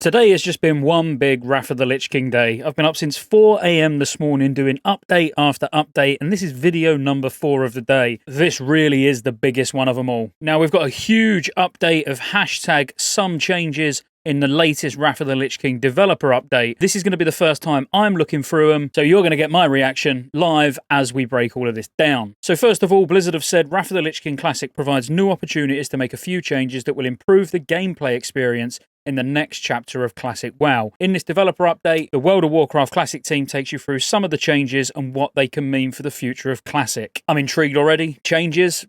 Today has just been one big Wrath of the Lich King day. I've been up since 4 AM this morning doing update after update, and this is video number 4 of the day. This really is the biggest one of them all. Now, we've got a huge update of hashtag some changes in the latest Wrath of the Lich King developer update. This is going to be the first time I'm looking through them, so you're going to get my reaction live as we break all of this down. So first of all, Blizzard have said Wrath of the Lich King Classic provides new opportunities to make a few changes that will improve the gameplay experience in the next chapter of Classic WoW. In this developer update, the World of Warcraft Classic team takes you through some of the changes and what they can mean for the future of Classic. I'm intrigued already. Changes?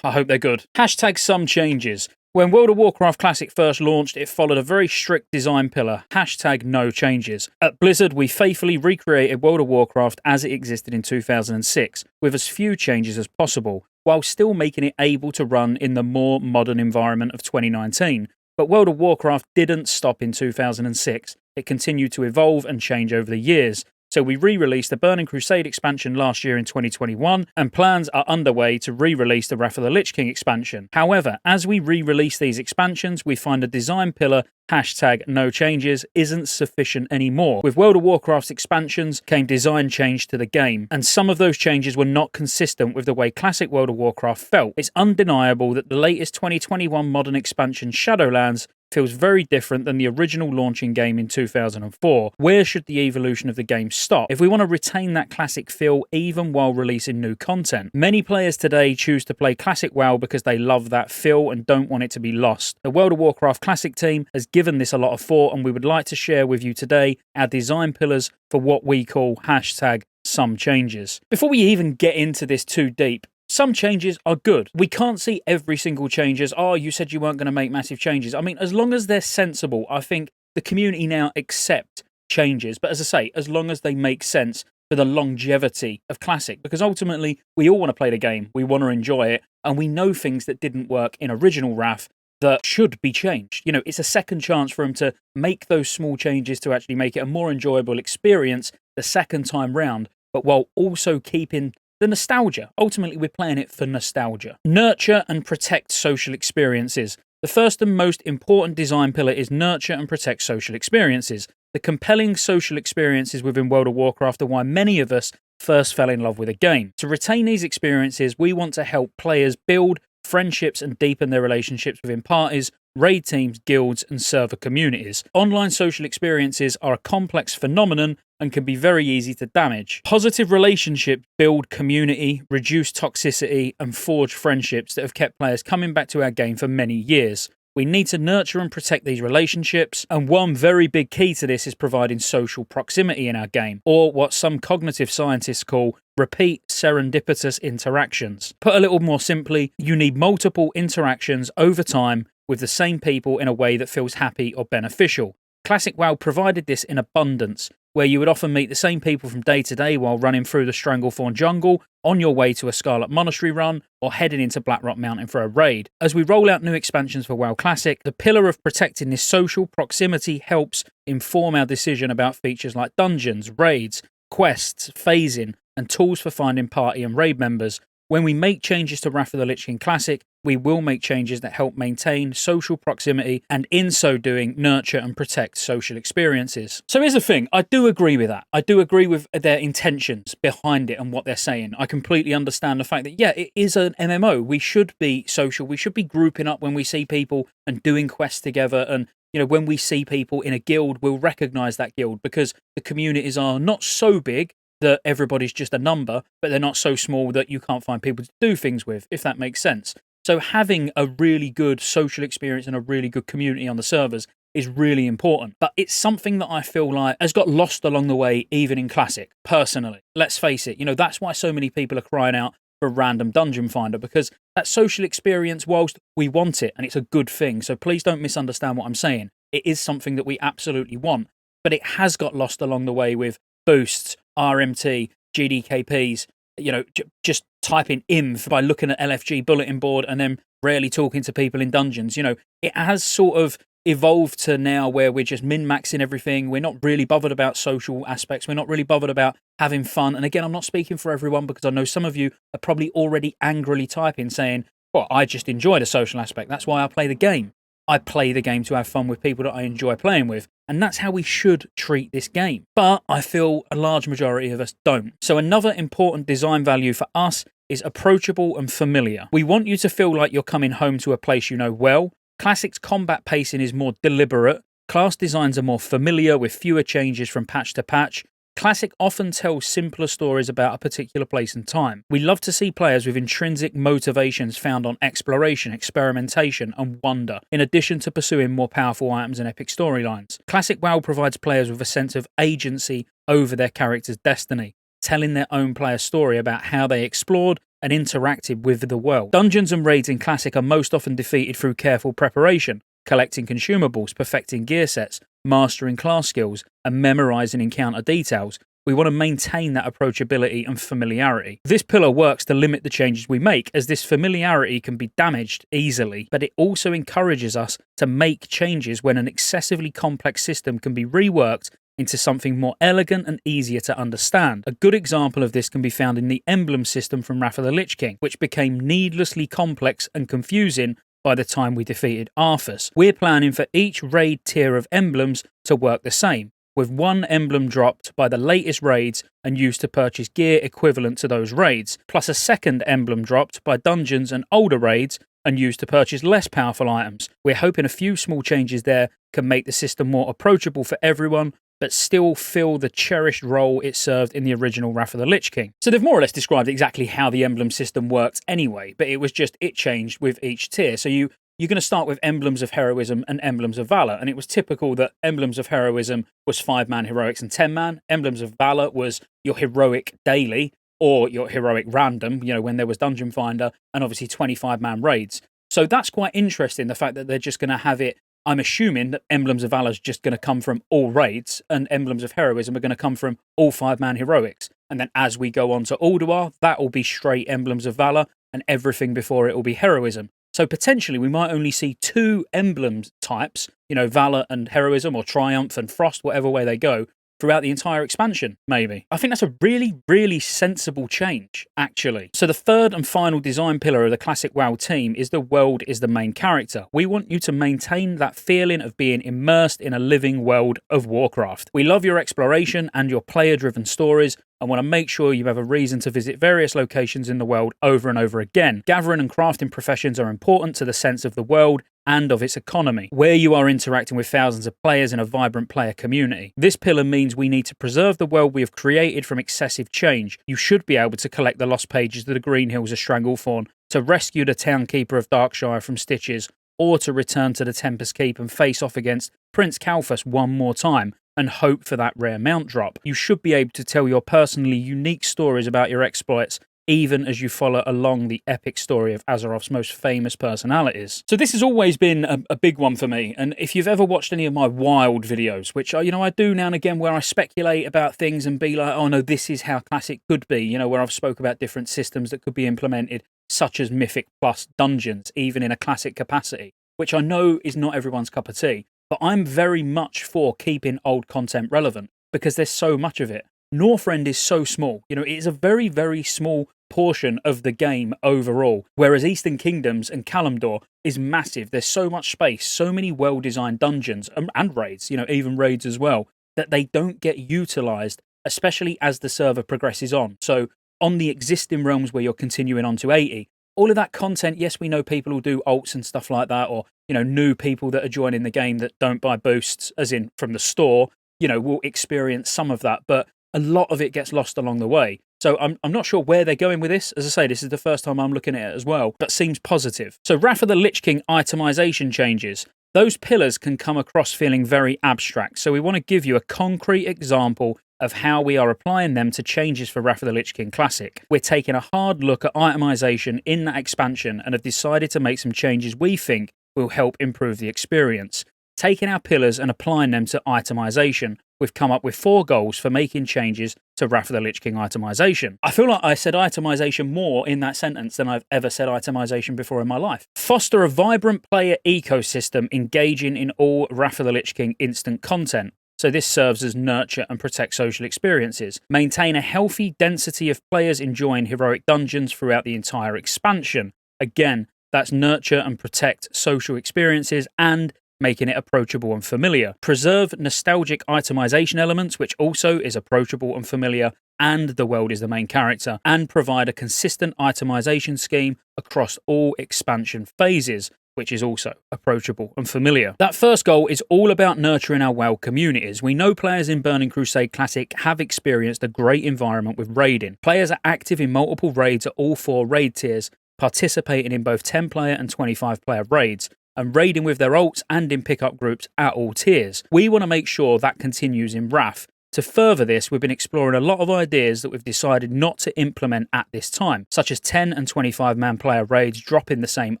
I hope they're good. Hashtag some changes. When World of Warcraft Classic first launched, it followed a very strict design pillar, hashtag no changes. At Blizzard, we faithfully recreated World of Warcraft as it existed in 2006, with as few changes as possible, while still making it able to run in the more modern environment of 2019. But World of Warcraft didn't stop in 2006. It continued to evolve and change over the years. So we re-released the Burning Crusade expansion last year in 2021, and plans are underway to re-release the Wrath of the Lich King expansion. However, as we re-release these expansions, we find the design pillar, hashtag no changes, isn't sufficient anymore. With World of Warcraft's expansions came design change to the game, and some of those changes were not consistent with the way classic World of Warcraft felt. It's undeniable that the latest 2021 modern expansion, Shadowlands, feels very different than the original launching game in 2004. Where should the evolution of the game stop if we want to retain that classic feel even while releasing new content? Many players today choose to play classic WoW because they love that feel and don't want it to be lost. The World of Warcraft Classic team has given this a lot of thought, and we would like to share with you today our design pillars for what we call hashtag some changes. Before we even get into this too deep, some changes are good. We can't see every single change as, oh, you said you weren't going to make massive changes. I mean, as long as they're sensible, I think the community now accept changes. But as I say, as long as they make sense for the longevity of Classic, because ultimately we all want to play the game, we want to enjoy it, and we know things that didn't work in original Wrath that should be changed. You know, it's a second chance for them to make those small changes to actually make it a more enjoyable experience the second time round, but while also keeping the nostalgia. Ultimately, we're playing it for nostalgia. Nurture and protect social experiences. The first and most important design pillar is nurture and protect social experiences. The compelling social experiences within World of Warcraft are why many of us first fell in love with a game. To retain these experiences, we want to help players build friendships and deepen their relationships within parties, raid teams, guilds, and server communities. Online social experiences are a complex phenomenon and can be very easy to damage. Positive relationships build community, reduce toxicity, and forge friendships that have kept players coming back to our game for many years. We need to nurture and protect these relationships, and one very big key to this is providing social proximity in our game, or what some cognitive scientists call repeat serendipitous interactions. Put a little more simply, you need multiple interactions over time with the same people in a way that feels happy or beneficial. Classic WoW provided this in abundance, where you would often meet the same people from day to day while running through the Stranglethorn jungle, on your way to a Scarlet Monastery run, or heading into Blackrock Mountain for a raid. As we roll out new expansions for WoW Classic, the pillar of protecting this social proximity helps inform our decision about features like dungeons, raids, quests, phasing, and tools for finding party and raid members. When we make changes to Wrath of the Lich King Classic, we will make changes that help maintain social proximity and in so doing nurture and protect social experiences. So here's the thing, I do agree with that. I do agree with their intentions behind it and what they're saying. I completely understand the fact that, yeah, it is an MMO. We should be social. We should be grouping up when we see people and doing quests together, and you know, when we see people in a guild, we'll recognize that guild because the communities are not so big that everybody's just a number, but they're not so small that you can't find people to do things with, if that makes sense. So having a really good social experience and a really good community on the servers is really important. But it's something that I feel like has got lost along the way, even in Classic, personally. Let's face it, you know, that's why so many people are crying out for a random dungeon finder, because that social experience, whilst we want it, and it's a good thing, so please don't misunderstand what I'm saying, it is something that we absolutely want, but it has got lost along the way with boosts, RMT, GDKPs, you know, just typing IMV by looking at LFG bulletin board and then rarely talking to people in dungeons. You know, it has sort of evolved to now where we're just min-maxing everything. We're not really bothered about social aspects. We're not really bothered about having fun. And again, I'm not speaking for everyone because I know some of you are probably already angrily typing saying, well, I just enjoy the social aspect. That's why I play the game. I play the game to have fun with people that I enjoy playing with. and that's how we should treat this game. But I feel a large majority of us don't. So another important design value for us is approachable and familiar. We want you to feel like you're coming home to a place you know well. Classic's combat pacing is more deliberate. Class designs are more familiar with fewer changes from patch to patch. Classic often tells simpler stories about a particular place and time. We love to see players with intrinsic motivations found on exploration, experimentation, and wonder, in addition to pursuing more powerful items and epic storylines. Classic WoW provides players with a sense of agency over their character's destiny, telling their own player story about how they explored and interacted with the world. Dungeons and raids in Classic are most often defeated through careful preparation, collecting consumables, perfecting gear sets, mastering class skills, and memorizing encounter details. We want to maintain that approachability and familiarity. This pillar works to limit the changes we make, as this familiarity can be damaged easily, but it also encourages us to make changes when an excessively complex system can be reworked into something more elegant and easier to understand. A good example of this can be found in the emblem system from Wrath of the Lich King, which became needlessly complex and confusing by the time we defeated Arthas. We're planning for each raid tier of emblems to work the same, with one emblem dropped by the latest raids and used to purchase gear equivalent to those raids, plus a second emblem dropped by dungeons and older raids and used to purchase less powerful items. We're hoping a few small changes there can make the system more approachable for everyone, but still fill the cherished role it served in the original Wrath of the Lich King. So they've more or less described exactly how the emblem system worked anyway, but it was just it changed with each tier. So you're going to start with Emblems of Heroism and Emblems of Valor, and it was typical that Emblems of Heroism was 5-man heroics and 10-man. Emblems of Valor was your heroic daily or your heroic random, when there was Dungeon Finder, and obviously 25-man raids. So that's quite interesting, the fact that they're just going to have it. I'm assuming that Emblems of Valor is just going to come from all raids, and Emblems of Heroism are going to come from all 5-man heroics. And then as we go on to Ulduar, that will be straight Emblems of Valor, and everything before it will be Heroism. So potentially we might only see 2 emblem types, Valor and Heroism, or Triumph and Frost, whatever way they go, throughout the entire expansion, maybe. I think that's a really, really sensible change, actually. So the third and final design pillar of the Classic WoW team is the world is the main character. We want you to maintain that feeling of being immersed in a living world of Warcraft. We love your exploration and your player-driven stories, and want to make sure you have a reason to visit various locations in the world over and over again. Gathering and crafting professions are important to the sense of the world and of its economy, where you are interacting with thousands of players in a vibrant player community. This pillar means we need to preserve the world we have created from excessive change. You should be able to collect the lost pages of the Green Hills of Stranglethorn, to rescue the Townkeeper of Darkshire from Stitches, or to return to the Tempest Keep and face off against Prince Kalphas one more time, and hope for that rare mount drop. You should be able to tell your personally unique stories about your exploits, even as you follow along the epic story of Azeroth's most famous personalities. So this has always been a big one for me, and if you've ever watched any of my wild videos, which I do now and again, where I speculate about things and be like, oh no, this is how Classic could be, where I've spoke about different systems that could be implemented, such as Mythic plus dungeons, even in a Classic capacity, which I know is not everyone's cup of tea. But I'm very much for keeping old content relevant, because there's so much of it. Northrend is so small. It is a very, very small portion of the game overall, whereas Eastern Kingdoms and Kalimdor is massive. There's so much space, so many well-designed dungeons and raids, even raids as well, that they don't get utilised, especially as the server progresses on. So on the existing realms where you're continuing on to 80, all of that content, yes, we know people will do alts and stuff like that, or new people that are joining the game that don't buy boosts, as in from the store, will experience some of that, but a lot of it gets lost along the way. So I'm not sure where they're going with this. As I say, this is the first time I'm looking at it as well, but seems positive. So Wrath of the Lich King itemization changes. Those pillars can come across feeling very abstract, so we want to give you a concrete example of how we are applying them to changes for Wrath of the Lich King Classic. We're taking a hard look at itemization in that expansion and have decided to make some changes we think will help improve the experience. Taking our pillars and applying them to itemization, we've come up with 4 goals for making changes to Wrath of the Lich King itemization. I feel like I said itemization more in that sentence than I've ever said itemization before in my life. Foster a vibrant player ecosystem engaging in all Wrath of the Lich King instant content. So this serves as nurture and protect social experiences. Maintain a healthy density of players enjoying heroic dungeons throughout the entire expansion. Again, that's nurture and protect social experiences and making it approachable and familiar. Preserve nostalgic itemization elements, which also is approachable and familiar, and the world is the main character, and provide a consistent itemization scheme across all expansion phases, which is also approachable and familiar. That first goal is all about nurturing our WoW communities. We know players in Burning Crusade Classic have experienced a great environment with raiding. Players are active in multiple raids at all 4 raid tiers, participating in both 10-player and 25-player raids, and raiding with their ults and in pickup groups at all tiers. We want to make sure that continues in Wrath. To further this, we've been exploring a lot of ideas that we've decided not to implement at this time, such as 10 and 25-man player raids dropping the same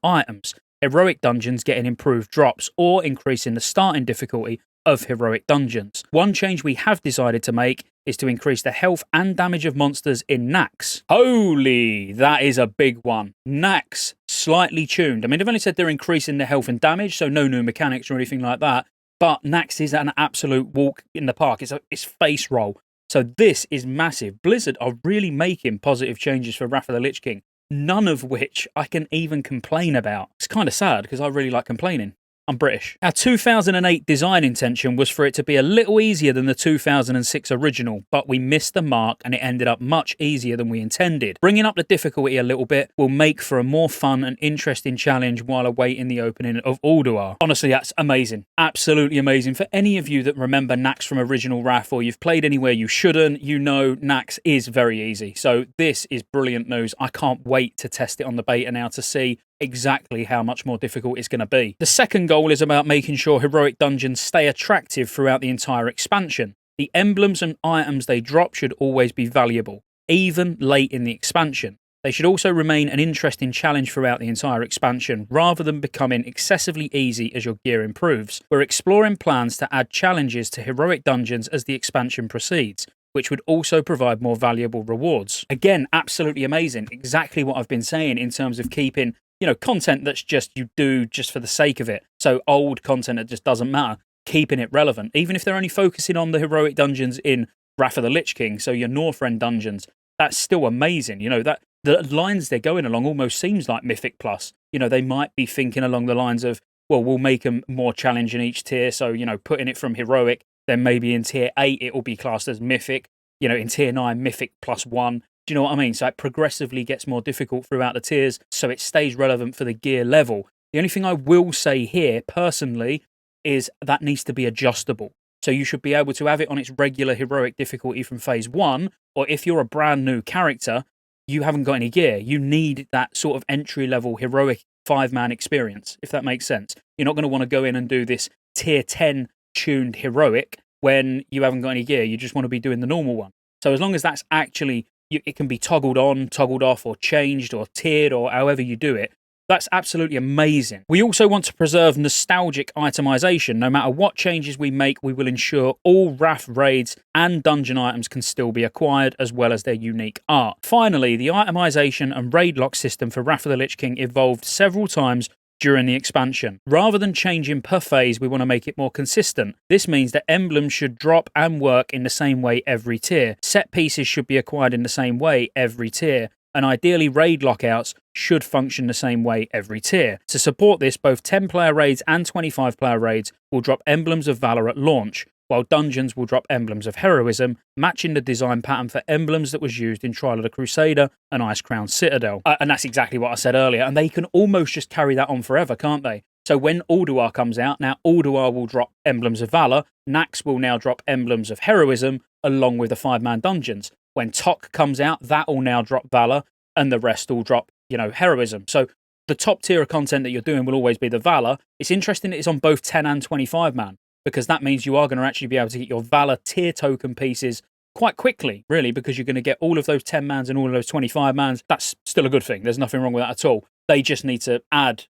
items, heroic dungeons getting improved drops, or increasing the starting difficulty of heroic dungeons. One change we have decided to make is to increase the health and damage of monsters in Naxx. Holy, that is a big one. Naxx, slightly tuned. I mean, they've only said they're increasing the health and damage, so no new mechanics or anything like that, but Naxx is an absolute walk in the park. It's face roll. So this is massive. Blizzard are really making positive changes for Wrath of the Lich King, none of which I can even complain about. It's kind of sad because I really like complaining. I'm British. Our 2008 design intention was for it to be a little easier than the 2006 original, but we missed the mark and it ended up much easier than we intended. Bringing up the difficulty a little bit will make for a more fun and interesting challenge while awaiting the opening of Ulduar. Honestly, that's amazing. Absolutely amazing. For any of you that remember Naxx from original Wrath, or you've played anywhere you shouldn't, you know Naxx is very easy. So this is brilliant news. I can't wait to test it on the beta now to see exactly how much more difficult it's going to be. The second goal is about making sure heroic dungeons stay attractive throughout the entire expansion. The emblems and items they drop should always be valuable, even late in the expansion. They should also remain an interesting challenge throughout the entire expansion, rather than becoming excessively easy as your gear improves. We're exploring plans to add challenges to heroic dungeons as the expansion proceeds, which would also provide more valuable rewards. Again, absolutely amazing. Exactly what I've been saying in terms of keeping, content that's just you do just for the sake of it. So old content that just doesn't matter, keeping it relevant. Even if they're only focusing on the heroic dungeons in Wrath of the Lich King, so your Northrend dungeons, that's still amazing. That the lines they're going along almost seems like Mythic Plus. They might be thinking along the lines of, well, we'll make them more challenging each tier. So, putting it from heroic, then maybe in tier 8 it will be classed as Mythic. In tier 9, Mythic +1. Do you know what I mean? So it progressively gets more difficult throughout the tiers, so it stays relevant for the gear level. The only thing I will say here, personally, is that needs to be adjustable. So you should be able to have it on its regular heroic difficulty from phase 1, or if you're a brand new character, you haven't got any gear. You need that sort of entry-level heroic 5-man experience, if that makes sense. You're not going to want to go in and do this tier 10 tuned heroic when you haven't got any gear. You just want to be doing the normal one. So as long as that's actually, it can be toggled on, toggled off, or changed, or tiered, or however you do it, that's absolutely amazing. We also want to preserve nostalgic itemization. No matter what changes we make, we will ensure all Wrath raids and dungeon items can still be acquired, as well as their unique art. Finally, the itemization and raid lock system for Wrath of the Lich King evolved several times during the expansion. Rather than changing per phase, we want to make it more consistent. This means that emblems should drop and work in the same way every tier. Set pieces should be acquired in the same way every tier. And ideally, raid lockouts should function the same way every tier. To support this, both 10-player raids and 25-player raids will drop emblems of Valor at launch, while dungeons will drop emblems of heroism, matching the design pattern for emblems that was used in Trial of the Crusader and Icecrown Citadel. And that's exactly what I said earlier, and they can almost just carry that on forever, can't they? So when Ulduar comes out, now Ulduar will drop emblems of Valor, Naxx will now drop emblems of heroism, along with the 5-man dungeons. When WOTLK comes out, that will now drop Valor, and the rest will drop, heroism. So the top tier of content that you're doing will always be the Valor. It's interesting that it's on both 10 and 25-man, because that means you are going to actually be able to get your Valor tier token pieces quite quickly, really, because you're going to get all of those 10-mans and all of those 25-mans. That's still a good thing. There's nothing wrong with that at all. They just need to add,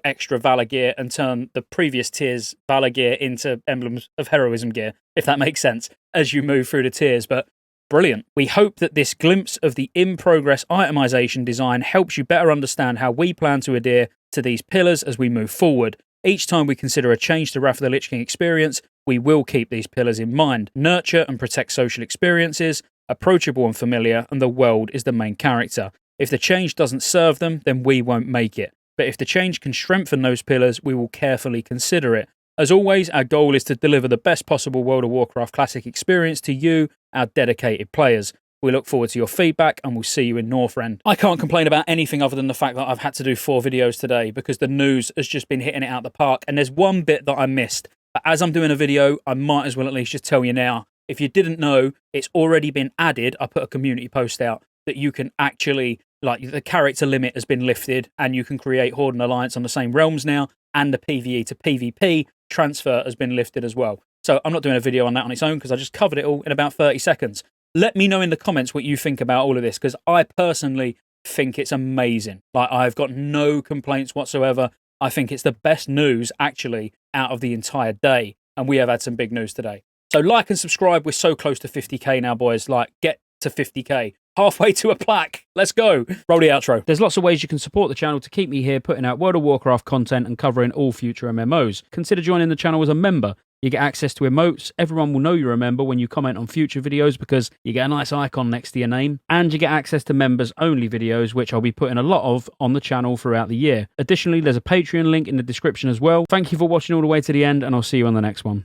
extra Valor gear and turn the previous tier's Valor gear into emblems of heroism gear, if that makes sense, as you move through the tiers. But brilliant. We hope that this glimpse of the in-progress itemization design helps you better understand how we plan to adhere to these pillars as we move forward. Each time we consider a change to Wrath of the Lich King experience, we will keep these pillars in mind. Nurture and protect social experiences, approachable and familiar, and the world is the main character. If the change doesn't serve them, then we won't make it. But if the change can strengthen those pillars, we will carefully consider it. As always, our goal is to deliver the best possible World of Warcraft Classic experience to you, our dedicated players. We look forward to your feedback and we'll see you in Northrend. I can't complain about anything other than the fact that I've had to do 4 videos today because the news has just been hitting it out the park, and there's one bit that I missed. But as I'm doing a video, I might as well at least just tell you now. If you didn't know, it's already been added. I put a community post out that you can actually, like, the character limit has been lifted and you can create Horde and Alliance on the same realms now, and the PvE to PvP transfer has been lifted as well. So I'm not doing a video on that on its own because I just covered it all in about 30 seconds. Let me know in the comments what you think about all of this, because I personally think it's amazing. Like, I've got no complaints whatsoever. I think it's the best news, actually, out of the entire day. And we have had some big news today. So like and subscribe. We're so close to 50k now, boys. Like, get to 50k. Halfway to a plaque. Let's go. Roll the outro. There's lots of ways you can support the channel to keep me here putting out World of Warcraft content and covering all future MMOs. Consider joining the channel as a member. You get access to emotes. Everyone will know you're a member when you comment on future videos because you get a nice icon next to your name. And you get access to members-only videos, which I'll be putting a lot of on the channel throughout the year. Additionally, there's a Patreon link in the description as well. Thank you for watching all the way to the end, and I'll see you on the next one.